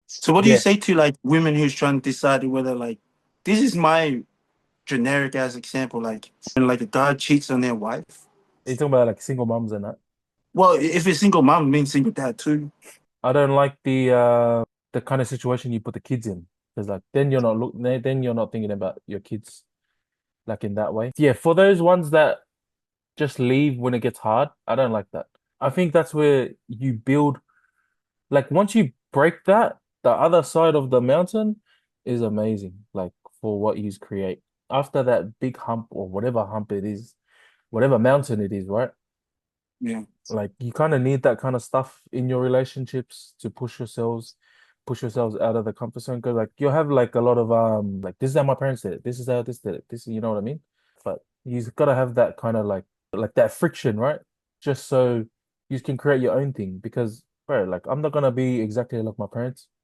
So what do you Yeah, say to like women who's trying to decide whether like this is my generic as example, like when like a guy cheats on their wife. you're talking about like single moms and that. Well, if it's single mom, it means single dad too. I don't like the kind of situation you put the kids in because like then you're not thinking about your kids like in that way. Yeah, for those ones that just leave when it gets hard, I don't like that. I think that's where you build like once you break that, the other side of the mountain is amazing. Like for what you create after that big hump or whatever hump it is, whatever mountain it is, right? Yeah. Like you kind of need that kind of stuff in your relationships to push yourselves out of the comfort zone. Because like you'll have like a lot of like this is how my parents did it. This is how this did it. This you know what I mean? But you've got to have that kind of like that friction, right? Just so you can create your own thing. Because bro, like I'm not gonna be exactly like my parents.